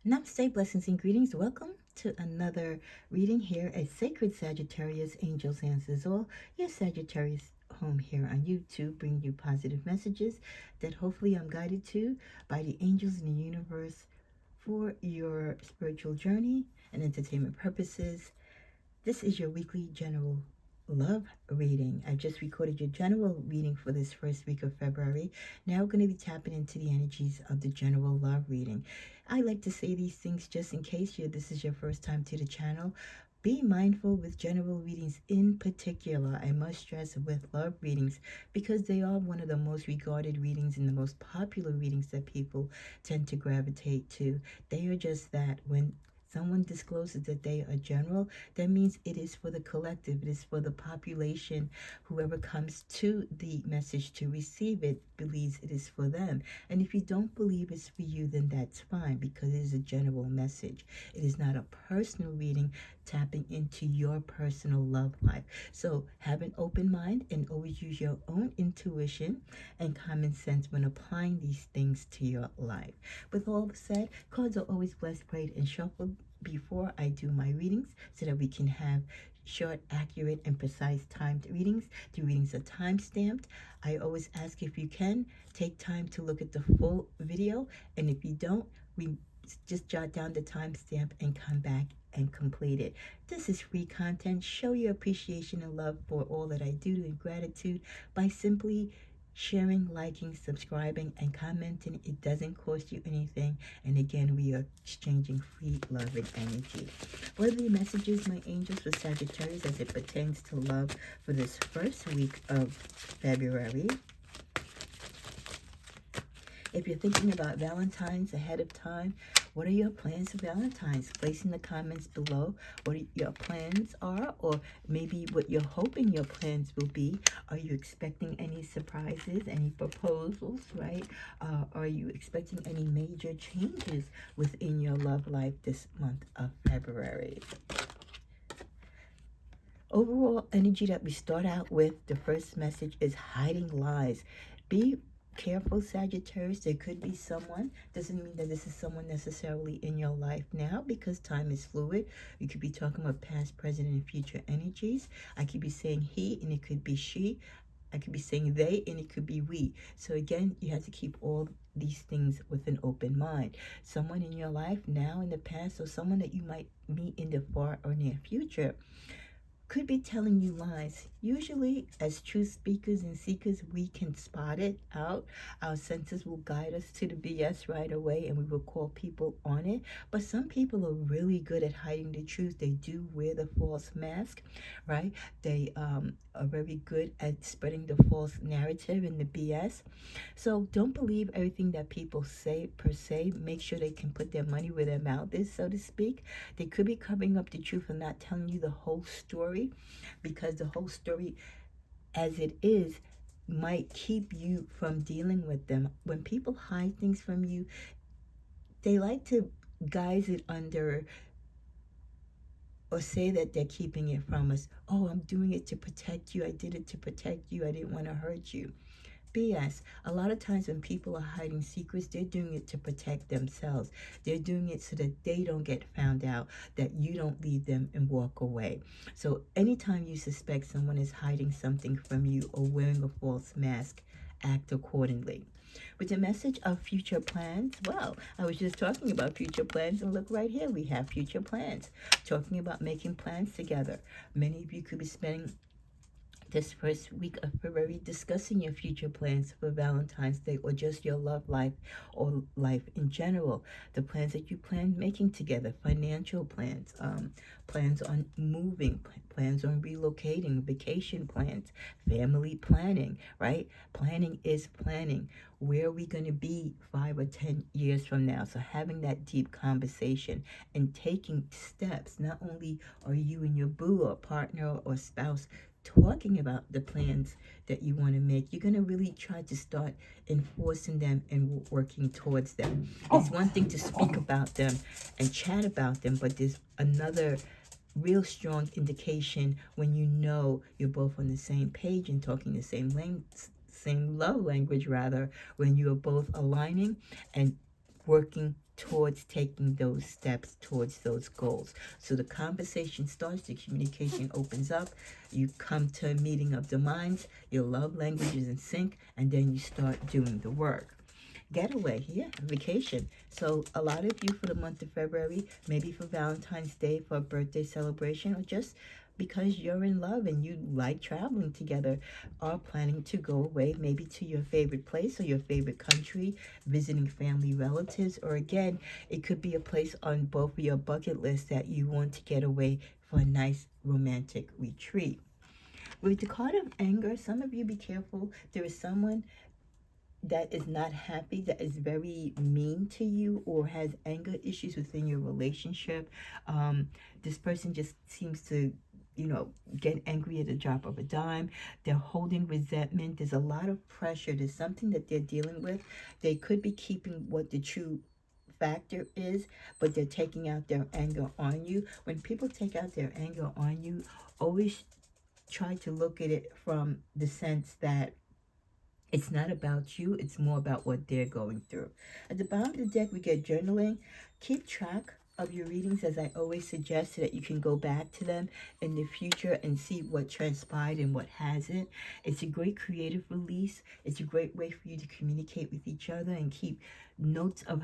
Namaste, blessings and greetings. Welcome to another reading here at Sacred Sagittarius Angels Answers All. Your Sagittarius home here on YouTube, bringing you positive messages that hopefully I'm guided to by the angels in the universe for your spiritual journey and entertainment purposes. This is your weekly general love reading. I just recorded your general reading for this first week of February. Now we're going to be tapping into the energies of the general love reading. I like to say these things just in case this is your first time to the channel. Be mindful with general readings in particular. I must stress with love readings because they are one of the most regarded readings and the most popular readings that people tend to gravitate to. They are just that. When someone discloses that they are general, that means it is for the collective, it is for the population. Whoever comes to the message to receive it believes it is for them. And if you don't believe it's for you, then that's fine, because it is a general message. It is not a personal reading tapping into your personal love life. So have an open mind and always use your own intuition and common sense when applying these things to your life. With all said, cards are always blessed, prayed, and shuffled before I do my readings so that we can have short, accurate, and precise timed readings. The readings are time stamped. I always ask, if you can, take time to look at the full video, and if you don't, we just jot down the timestamp and come back and complete it. This is free content. Show your appreciation and love for all that I do in gratitude by simply sharing, liking, subscribing, and commenting. It doesn't cost you anything. And again, we are exchanging free love and energy. What are the messages, my angels, for Sagittarius as it pertains to love for this first week of February? If you're thinking about Valentine's ahead of time, what are your plans for Valentine's? Place in the comments below what your plans are, or maybe what you're hoping your plans will be. Are you expecting any surprises, any proposals, right? Are you expecting any major changes within your love life this month of February? Overall energy that we start out with, the first message is hiding lies. Be careful, Sagittarius. There could be someone. Doesn't mean that this is someone necessarily in your life now, because time is fluid. You could be talking about past, present, and future energies. I could be saying he, and it could be she. I could be saying they, and it could be we. So again, you have to keep all these things with an open mind. Someone in your life now, in the past, or someone that you might meet in the far or near future could be telling you lies. Usually, as truth speakers and seekers, we can spot it out. Our senses will guide us to the BS right away, and we will call people on it. But some people are really good at hiding the truth. They do wear the false mask, right? They are very good at spreading the false narrative and the BS. So don't believe everything that people say per se. Make sure they can put their money where their mouth is, so to speak. They could be covering up the truth and not telling you the whole story, because the whole story as it is might keep you from dealing with them. When people hide things from you, they like to guise it under, or say that they're keeping it from us. Oh, I'm doing it to protect you. I did it to protect you. I didn't want to hurt you. BS. A lot of times when people are hiding secrets, they're doing it to protect themselves. They're doing it so that they don't get found out, that you don't leave them and walk away. So anytime you suspect someone is hiding something from you or wearing a false mask, act accordingly. With the message of future plans, well, I was just talking about future plans, and look right here, we have future plans. Talking about making plans together. Many of you could be spending this first week of February discussing your future plans for Valentine's Day, or just your love life or life in general. The plans that you plan making together, financial plans, plans on moving, plans on relocating, vacation plans, family planning, right? Planning is planning. Where are we going to be 5 or 10 years from now? So having that deep conversation and taking steps. Not only are you and your boo or partner or spouse talking about the plans that you want to make, you're going to really try to start enforcing them and working towards them. It's one thing to speak about them and chat about them, but there's another real strong indication when you know you're both on the same page and talking the same same love language, rather, when you are both aligning and working towards taking those steps towards those goals. So the conversation starts, the communication opens up, you come to a meeting of the minds, your love language is in sync, and then you start doing the work. Getaway, yeah, vacation. So a lot of you for the month of February, maybe for Valentine's Day, for a birthday celebration, or just because you're in love and you like traveling together, are planning to go away, maybe to your favorite place or your favorite country, visiting family relatives, or again, it could be a place on both of your bucket lists that you want to get away for a nice romantic retreat. With the card of anger, some of you be careful. There is someone that is not happy, that is very mean to you, or has anger issues within your relationship. This person just seems to, get angry at the drop of a dime. They're holding resentment. There's a lot of pressure. There's something that they're dealing with. They could be keeping what the true factor is, but they're taking out their anger on you. When people take out their anger on you, always try to look at it from the sense that it's not about you, it's more about what they're going through. At the bottom of the deck, we get journaling. Keep track of your readings, as I always suggest, so that you can go back to them in the future and see what transpired and what hasn't. It's a great creative release. It's a great way for you to communicate with each other and keep notes of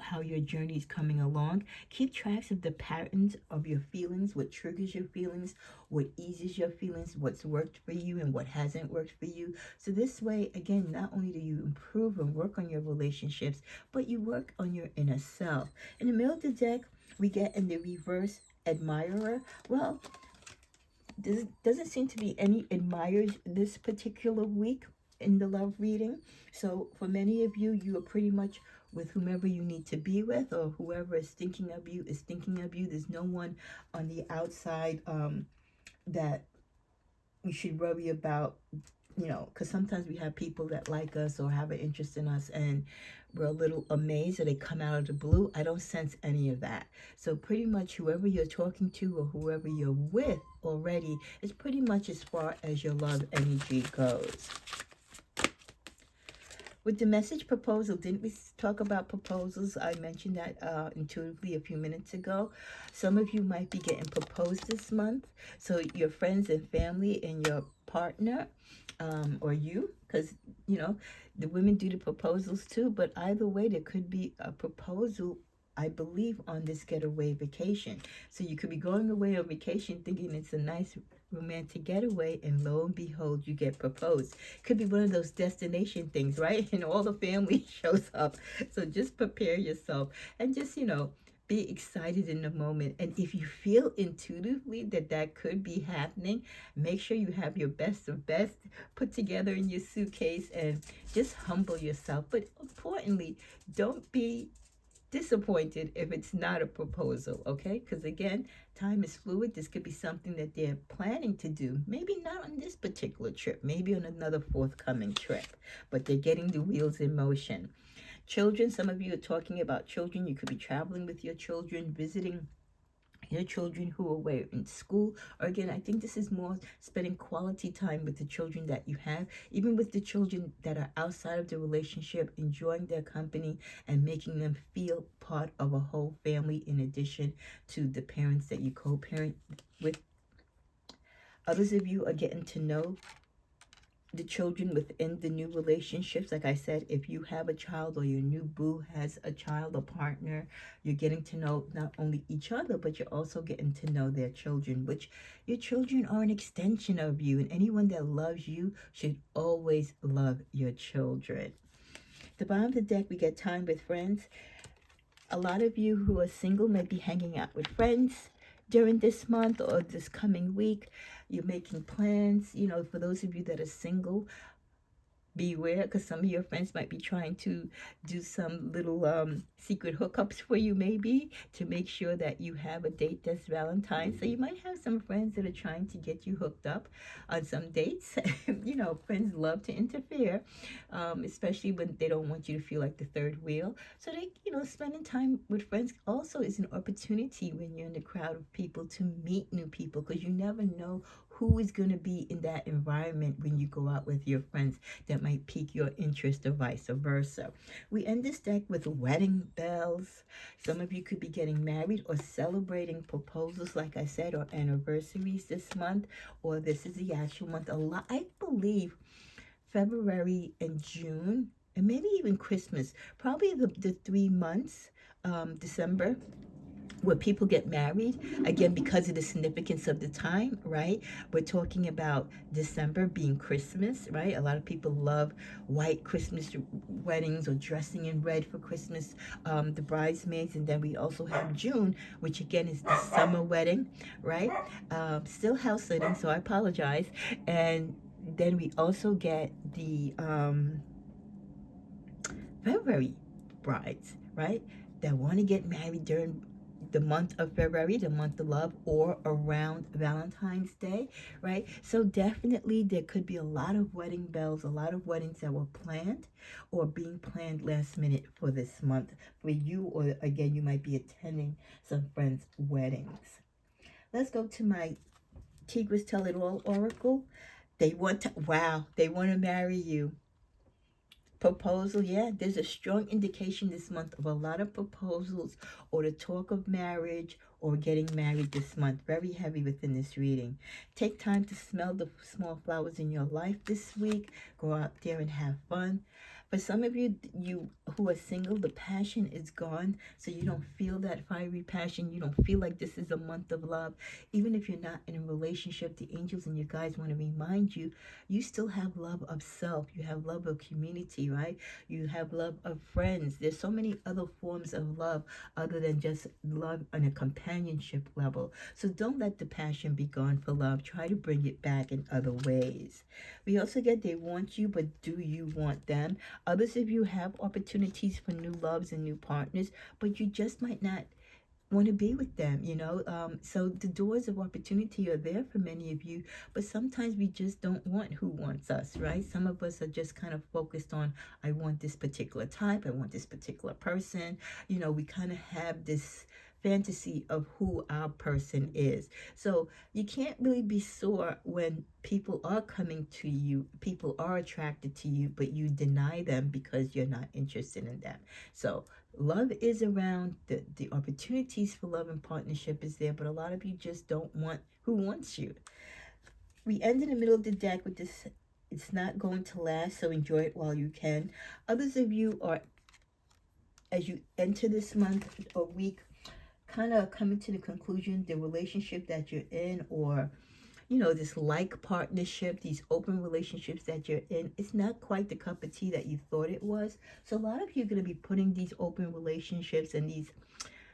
how your journey is coming along. Keep tracks of the patterns of your feelings, what triggers your feelings, what eases your feelings, what's worked for you and what hasn't worked for you. So this way, again, not only do you improve and work on your relationships, but you work on your inner self. In the middle of the deck, we get in the reverse admirer. Well, there doesn't seem to be any admirers this particular week in the love reading. So for many of you, you are pretty much with whomever you need to be with, or whoever is thinking of you is thinking of you. There's no one on the outside that you should worry about, because sometimes we have people that like us or have an interest in us and we're a little amazed or they come out of the blue. I don't sense any of that. So pretty much whoever you're talking to or whoever you're with already is pretty much as far as your love energy goes. With the message proposal, didn't we talk about proposals? I mentioned that intuitively a few minutes ago. Some of you might be getting proposed this month. So your friends and family and your partner, or you, because, the women do the proposals too. But either way, there could be a proposal, I believe, on this getaway vacation. So you could be going away on vacation thinking it's a nice romantic getaway, and lo and behold, you get proposed. Could be one of those destination things, right? And all the family shows up. So just prepare yourself and just, be excited in the moment. And if you feel intuitively that that could be happening, make sure you have your best of best put together in your suitcase and just humble yourself. But importantly, don't be disappointed if it's not a proposal, okay? Because again, time is fluid. This could be something that they're planning to do. Maybe not on this particular trip, maybe on another forthcoming trip, but they're getting the wheels in motion. Children, some of you are talking about children. You could be traveling with your children, visiting your children who are away in school. Or again, I think this is more spending quality time with the children that you have, even with the children that are outside of the relationship, enjoying their company and making them feel part of a whole family in addition to the parents that you co-parent with. Others of you are getting to know the children within the new relationships. Like I said, if you have a child or your new boo has a child or partner, you're getting to know not only each other, but you're also getting to know their children, which your children are an extension of you, and anyone that loves you should always love your children. At the bottom of the deck, we get time with friends. A lot of you who are single may be hanging out with friends during this month or this coming week. You're making plans. For those of you that are single, beware, because some of your friends might be trying to do some little secret hookups for you, maybe to make sure that you have a date this Valentine's. So you might have some friends that are trying to get you hooked up on some dates. Friends love to interfere, especially when they don't want you to feel like the third wheel. So they, spending time with friends also is an opportunity when you're in the crowd of people to meet new people, because you never know who is going to be in that environment when you go out with your friends that might pique your interest or vice versa. We end this deck with wedding bells. Some of you could be getting married or celebrating proposals, like I said, or anniversaries this month, or this is the actual month. A lot, I believe, February and June, and maybe even Christmas, probably the 3 months, December, where people get married, again, because of the significance of the time, right? We're talking about December being Christmas, right? A lot of people love white Christmas weddings or dressing in red for Christmas, the bridesmaids. And then we also have June, which again is the summer wedding, right? Still house sitting, so I apologize. And then we also get the February brides, right? That want to get married during the month of February, the month of love, or around Valentine's Day, right? So definitely there could be a lot of wedding bells, a lot of weddings that were planned or being planned last minute for this month for you, or again, you might be attending some friends' weddings. Let's go to my Tigris Tell It All Oracle. They want to marry you. Proposal, yeah, there's a strong indication this month of a lot of proposals or the talk of marriage or getting married this month. Very heavy within this reading. Take time to smell the small flowers in your life this week. Go out there and have fun. For some of you who are single, the passion is gone, so you don't feel that fiery passion. You don't feel like this is a month of love. Even if you're not in a relationship, the angels and you guys want to remind you, you still have love of self. You have love of community, right? You have love of friends. There's so many other forms of love other than just love on a companionship level. So don't let the passion be gone for love. Try to bring it back in other ways. We also get they want you, but do you want them? Others of you have opportunities for new loves and new partners, but you just might not want to be with them, so the doors of opportunity are there for many of you, but sometimes we just don't want who wants us, right? Some of us are just kind of focused on, I want this particular type, I want this particular person. We kind of have this fantasy of who our person is. So you can't really be sore when people are coming to you, people are attracted to you, but you deny them because you're not interested in them. So love is around, the opportunities for love and partnership is there, but a lot of you just don't want who wants you. We end in the middle of the deck with this, it's not going to last, so enjoy it while you can. Others of you are, as you enter this month or week, kind of coming to the conclusion, the relationship that you're in, or this like partnership, these open relationships that you're in, it's not quite the cup of tea that you thought it was. So a lot of you are going to be putting these open relationships and these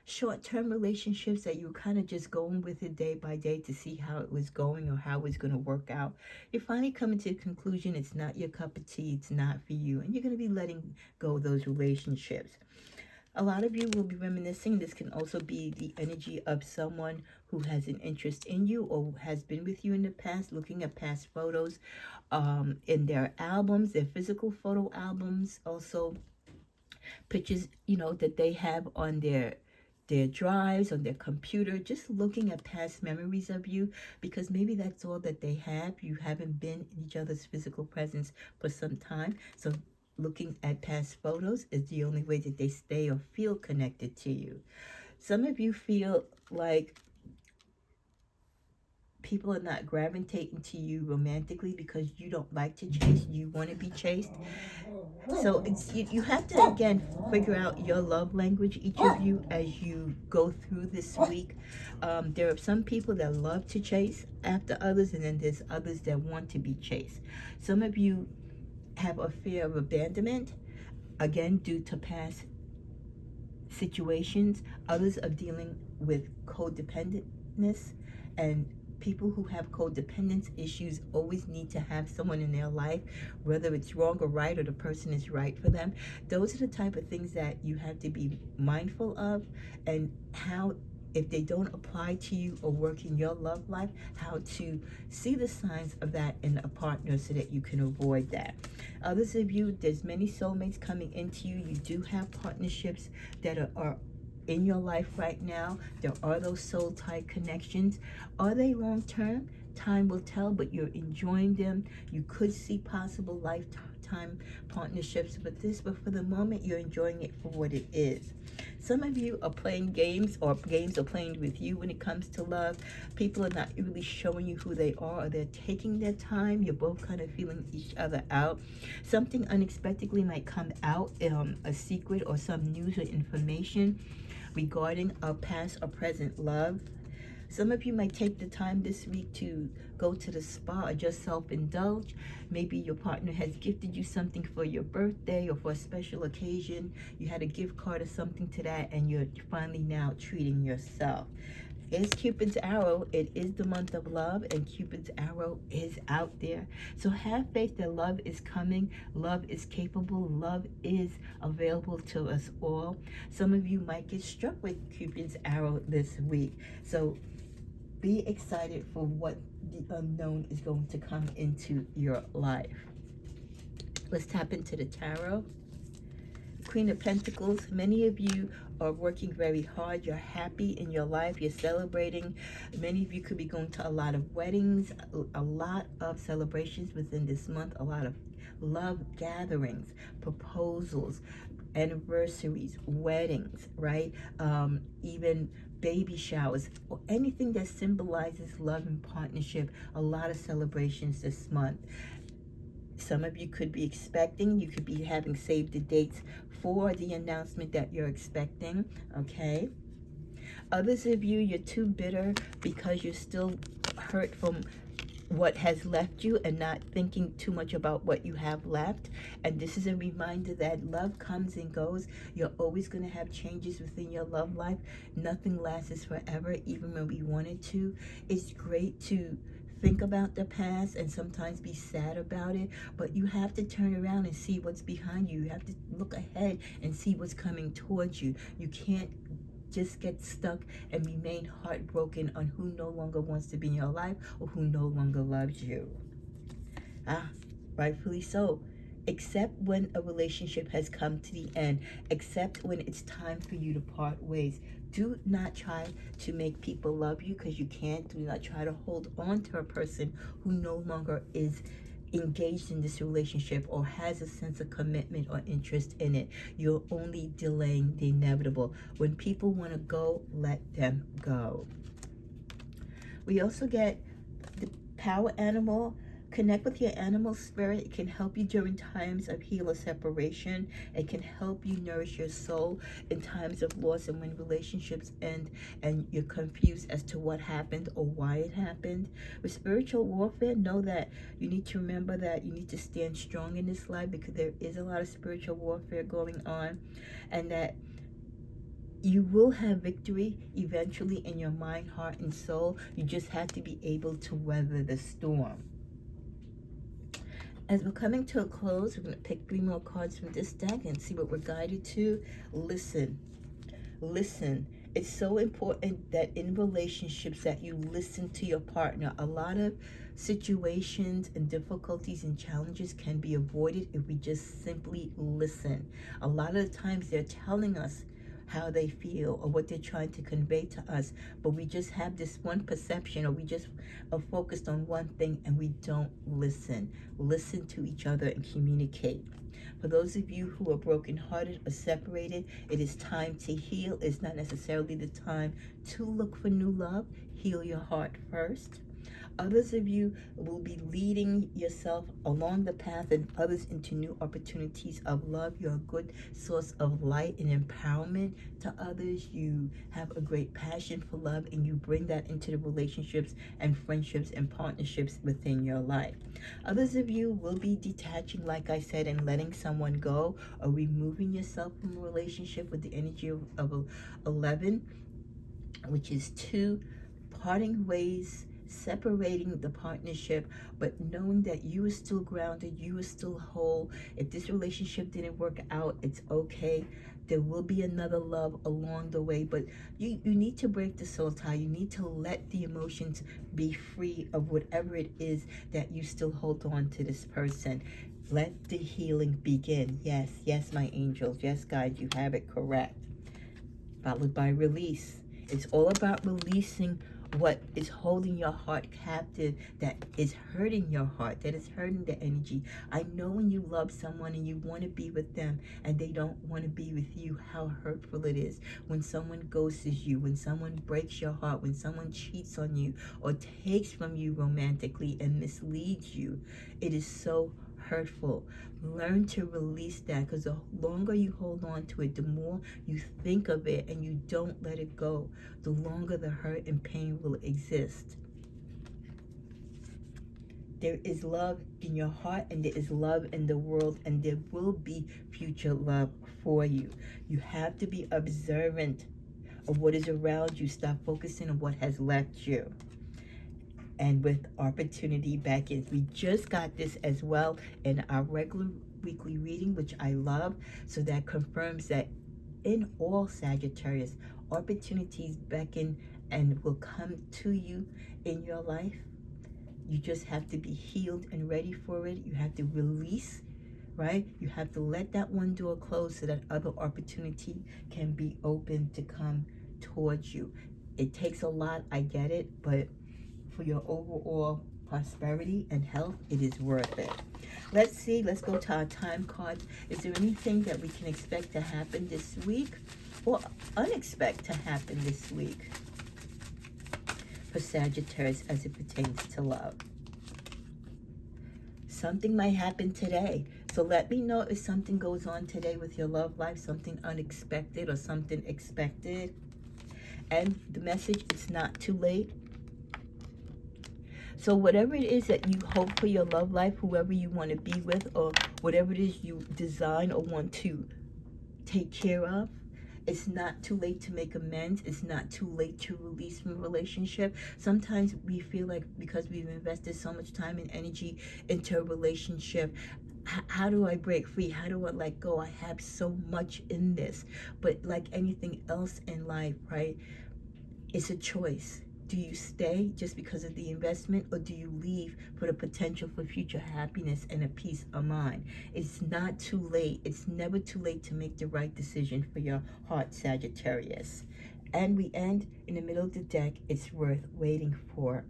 short-term relationships that you're kind of just going with it day by day to see how it was going or how it's going to work out. You're finally coming to the conclusion it's not your cup of tea, it's not for you, and you're going to be letting go of those relationships. A lot of you will be reminiscing. This can also be the energy of someone who has an interest in you or has been with you in the past, looking at past photos in their albums, their physical photo albums, also pictures, that they have on their drives, on their computer, just looking at past memories of you, because maybe that's all that they have. You haven't been in each other's physical presence for some time. So looking at past photos is the only way that they stay or feel connected to you. Some of you feel like people are not gravitating to you romantically because you don't like to chase, you want to be chased. So it's you have to, again, figure out your love language, each of you, as you go through this week. There are some people that love to chase after others, and then there's others that want to be chased. Some of you have a fear of abandonment, again, due to past situations. Others are dealing with codependentness, and people who have codependence issues always need to have someone in their life, whether it's wrong or right, or the person is right for them. Those are the type of things that you have to be mindful of, and how, if they don't apply to you or work in your love life, how to see the signs of that in a partner so that you can avoid that. Others of you, there's many soulmates coming into you. You do have partnerships that are in your life right now. There are those soul-type connections. Are they long-term? time will tell, but you're enjoying them. You could see possible lifetime partnerships with this, but for the moment, you're enjoying it for what it is. Some of you are playing games, or games are playing with you when it comes to love. People are not really showing you who they are, or they're taking their time. You're both kind of feeling each other out. Something unexpectedly might come out, a secret or some news or information regarding a past or present love. Some of you might take the time this week to go to the spa or just self-indulge. Maybe your partner has gifted you something for your birthday or for a special occasion. You had a gift card or something to that, and you're finally now treating yourself. It's Cupid's arrow. It is the month of love, and Cupid's arrow is out there. So have faith that love is coming. Love is capable. Love is available to us all. Some of you might get struck with Cupid's arrow this week. So be excited for what the unknown is going to come into your life. Let's tap into the tarot. Queen of Pentacles. Many of you are working very hard. You're happy in your life. You're celebrating. Many of you could be going to a lot of weddings, a lot of celebrations within this month, a lot of love gatherings, proposals, anniversaries, weddings, right? Even baby showers, or anything that symbolizes love and partnership. A lot of celebrations this month. Some of you could be expecting, you could be having saved the dates for the announcement that you're expecting, okay? Others of you, you're too bitter because you're still hurt from what has left you and not thinking too much about what you have left. And this is a reminder that love comes and goes. You're always going to have changes within your love life. Nothing lasts forever, even when we want it to. It's great to think about the past and sometimes be sad about it, but you have to turn around and see what's behind you. You have to look ahead and see what's coming towards you. You can't just get stuck and remain heartbroken on who no longer wants to be in your life or who no longer loves you. Rightfully so. Accept when a relationship has come to the end. Accept when it's time for you to part ways. Do not try to make people love you, because you can't. Do not try to hold on to a person who no longer is engaged in this relationship or has a sense of commitment or interest in it. You're only delaying the inevitable. When people want to go, let them go. We also get the power animal. Connect with your animal spirit. It can help you during times of heal or separation. It can help you nourish your soul in times of loss and when relationships end and you're confused as to what happened or why it happened. With spiritual warfare, know that you need to remember that you need to stand strong in this life, because there is a lot of spiritual warfare going on, and that you will have victory eventually in your mind, heart, and soul. You just have to be able to weather the storm. As we're coming to a close, we're going to pick 3 more cards from this deck and see what we're guided to. Listen. Listen. It's so important that in relationships that you listen to your partner. A lot of situations and difficulties and challenges can be avoided if we just simply listen. A lot of the times they're telling us how they feel or what they're trying to convey to us, but we just have this one perception, or we just are focused on one thing and we don't listen. Listen to each other and communicate. For those of you who are brokenhearted or separated, it is time to heal. It's not necessarily the time to look for new love. Heal your heart first. Others of you will be leading yourself along the path and others into new opportunities of love. You're a good source of light and empowerment to others. You have a great passion for love, and you bring that into the relationships and friendships and partnerships within your life. Others of you will be detaching, like I said, and letting someone go or removing yourself from a relationship with the energy of 11, which is 2, parting ways, separating the partnership, but knowing that you are still grounded, you are still whole. If this relationship didn't work out, it's okay. There will be another love along the way, but you need to break the soul tie. You need to let the emotions be free of whatever it is that you still hold on to this person. Let the healing begin. Yes, yes, my angels. Yes, guys, you have it correct. Followed by release. It's all about releasing what is holding your heart captive, that is hurting your heart, that is hurting the energy. I know when you love someone and you want to be with them and they don't want to be with you, how hurtful it is. When someone ghosts you, when someone breaks your heart, when someone cheats on you or takes from you romantically and misleads you, it is so hurtful. Learn to release that, because the longer you hold on to it, the more you think of it and you don't let it go, the longer the hurt and pain will exist. There is love in your heart and there is love in the world, and there will be future love for you. You have to be observant of what is around you. Stop focusing on what has left you. And with opportunity back in, we just got this as well in our regular weekly reading, which I love. So that confirms that in all Sagittarius, opportunities beckon and will come to you in your life. You just have to be healed and ready for it. You have to release, right? You have to let that one door close so that other opportunity can be open to come towards you. It takes a lot, I get it, but for your overall prosperity and health, it is worth it. Let's see, let's go to our time cards. Is there anything that we can expect to happen this week or unexpect to happen this week for Sagittarius as it pertains to love? Something might happen today. So let me know if something goes on today with your love life, something unexpected or something expected. And the message, it's not too late. So whatever it is that you hope for your love life, whoever you want to be with, or whatever it is you design or want to take care of, it's not too late to make amends. It's not too late to release from a relationship. Sometimes we feel like because we've invested so much time and energy into a relationship, how do I break free? How do I let go? I have so much in this. But like anything else in life, right? It's a choice. Do you stay just because of the investment, or do you leave for the potential for future happiness and a peace of mind? It's not too late. It's never too late to make the right decision for your heart, Sagittarius. And we end in the middle of the deck. It's worth waiting for.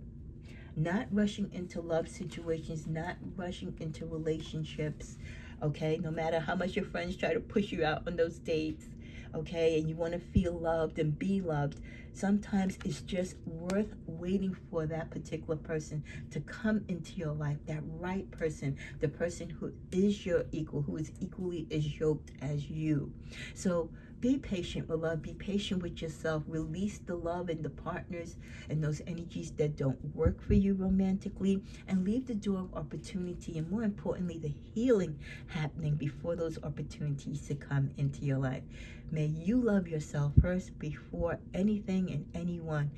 Not rushing into love situations, not rushing into relationships, okay? No matter how much your friends try to push you out on those dates, okay, and you want to feel loved and be loved, sometimes it's just worth waiting for that particular person to come into your life, that right person, the person who is your equal, who is equally as yoked as you. So be patient with love. Be patient with yourself. Release the love and the partners and those energies that don't work for you romantically, and leave the door of opportunity and, more importantly, the healing happening before those opportunities to come into your life. May you love yourself first before anything and anyone,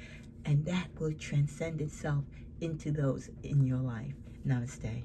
and that will transcend itself into those in your life. Namaste.